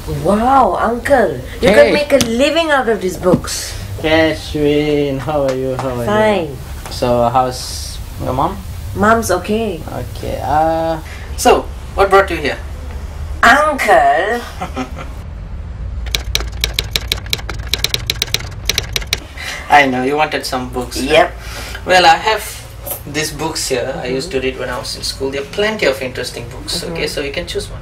Wow, uncle, you can make a living out of these books. Cashwin, how are you? How are you? Fine. So, how's your mom? Mom's okay. Okay. So, what brought you here? Uncle. I know you wanted some books. Yep. Well, I have these books here. I used to read when I was in school. There are plenty of interesting books. Okay, so you can choose one.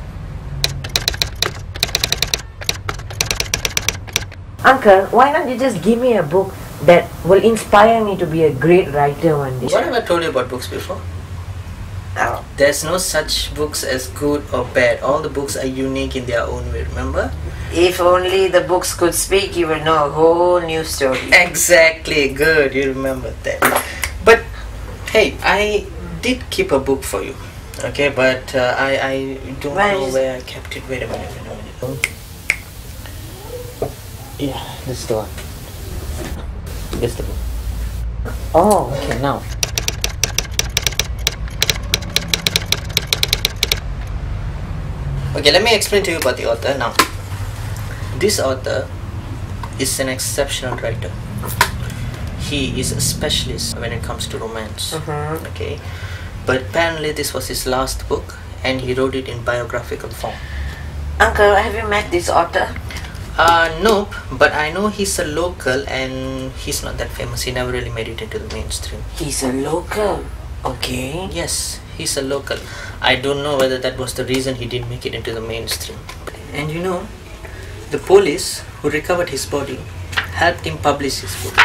Uncle, why not you just give me a book that will inspire me to be a great writer one day? What have I told you about books before? Oh. There's no such books as good or bad. All the books are unique in their own way, remember? If only the books could speak, you will know a whole new story. Exactly, good, you remember that. But, hey, I did keep a book for you. Okay, but I don't know where I kept it. Wait a minute. Yeah, this is the one. This is the book. Oh. Okay, now. Okay, let me explain to you about the author now. This author is an exceptional writer. He is a specialist when it comes to romance. Okay, but apparently this was his last book, and he wrote it in biographical form. Uncle, have you met this author? Nope, but I know he's a local and he's not that famous. He never really made it into the mainstream. He's a local. Okay. Yes, he's a local. I don't know whether that was the reason he didn't make it into the mainstream. And you know, the police who recovered his body helped him publish his book.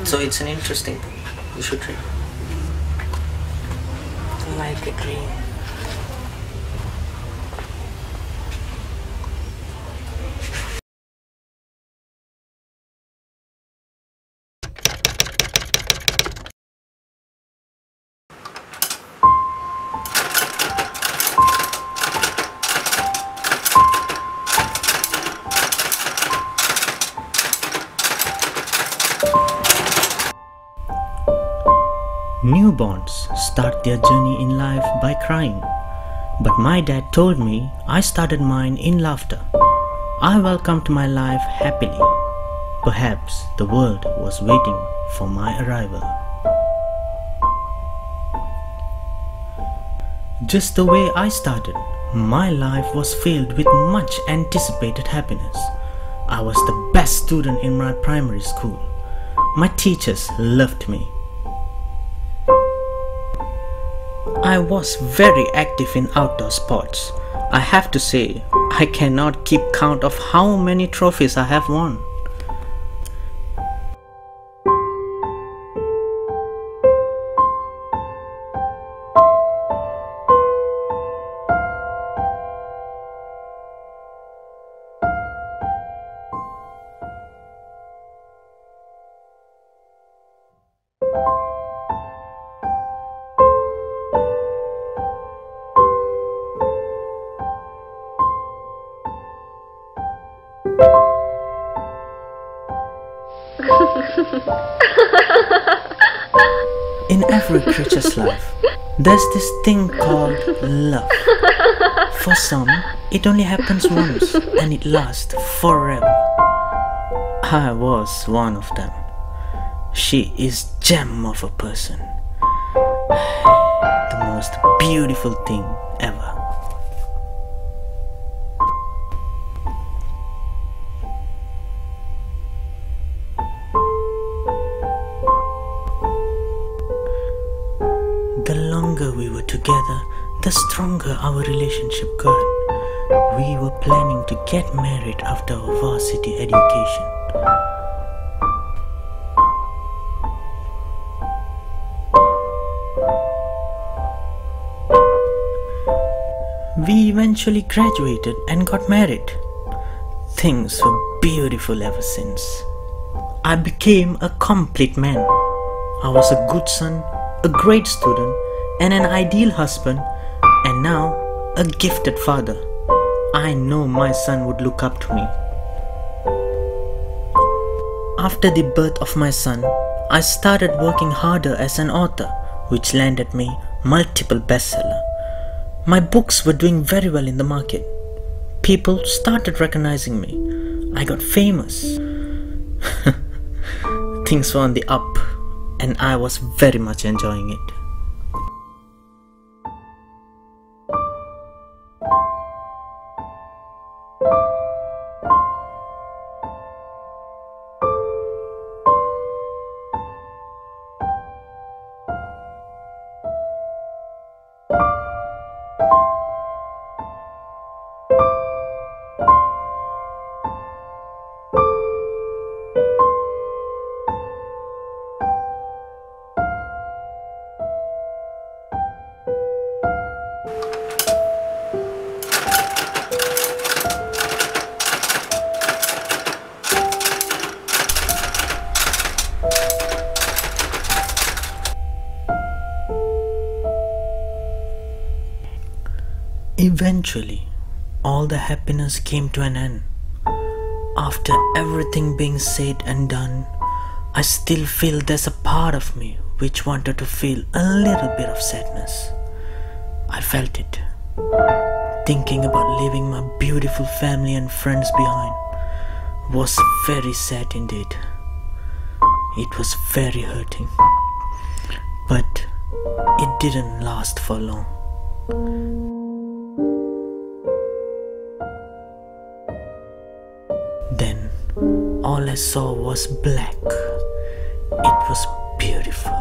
So it's an interesting book. You should read. Like a dream. Newborns start their journey in life by crying, but my dad told me I started mine in laughter. I welcomed my life happily. Perhaps the world was waiting for my arrival. Just the way I started, my life was filled with much anticipated happiness. I was the best student in my primary school. My teachers loved me. I was very active in outdoor sports. I have to say, I cannot keep count of how many trophies I have won. In every creature's life, there's this thing called love. For some, it only happens once and it lasts forever. I was one of them. She is gem of a person. The most beautiful thing ever. The longer we were together, the stronger our relationship got. We were planning to get married after our varsity education. We eventually graduated and got married. Things were beautiful ever since. I became a complete man. I was a good son, a great student, and an ideal husband, and now a gifted father. I know my son would look up to me. After the birth of my son, I started working harder as an author, which landed me multiple bestsellers. My books were doing very well in the market. People started recognizing me. I got famous. Things were on the up, and I was very much enjoying it. Eventually, all the happiness came to an end. After everything being said and done, I still feel there's a part of me which wanted to feel a little bit of sadness. I felt it. Thinking about leaving my beautiful family and friends behind was very sad indeed. It was very hurting. But it didn't last for long. Then all I saw was black. It was beautiful.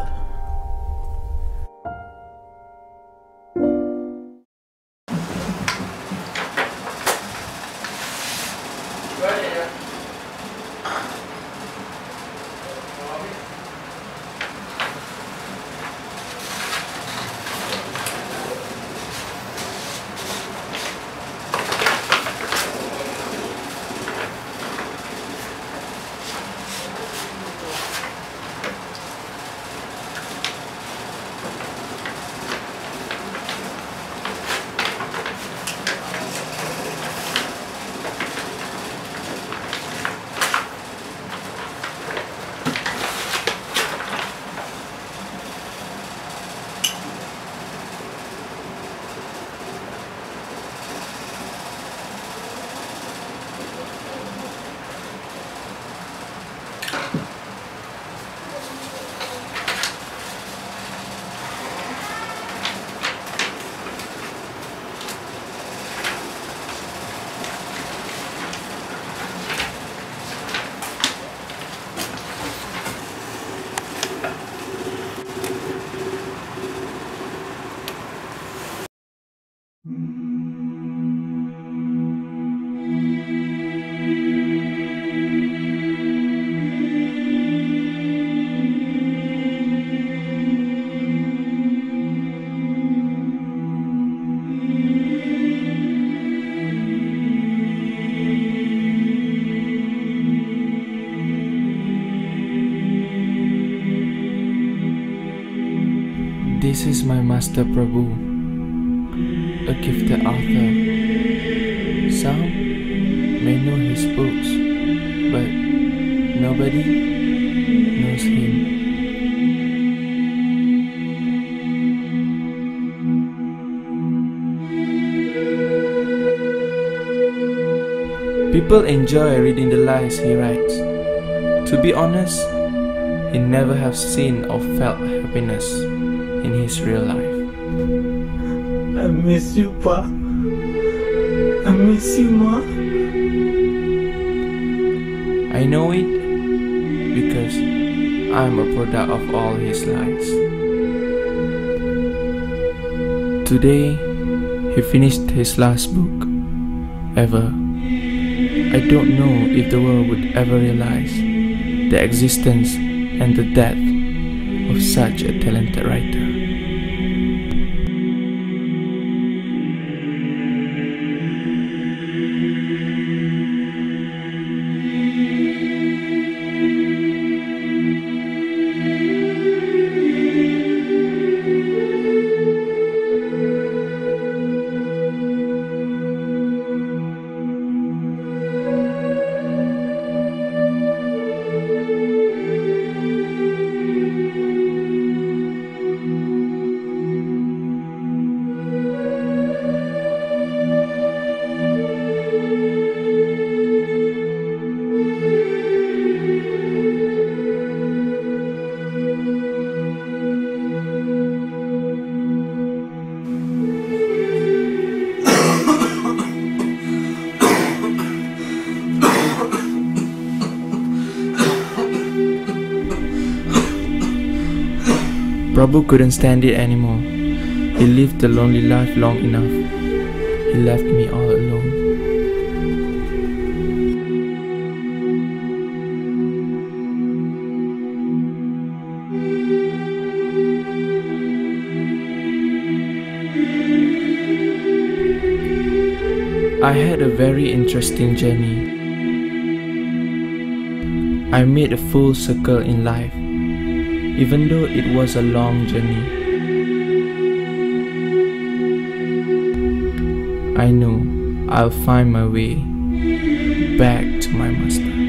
This is my Master Prabhu, a gifted author. Some may know his books, but nobody knows him. People enjoy reading the lies he writes. To be honest, he never have seen or felt happiness in his real life. I miss you, Pa. I miss you, Ma. I know it because I'm a product of all his lies. Today, he finished his last book ever. I don't know if the world would ever realize the existence and the death of such a talented writer. Abu couldn't stand it anymore. He lived the lonely life long enough. He left me all alone. I had a very interesting journey. I made a full circle in life, even though it was a long journey. I know I'll find my way back to my master.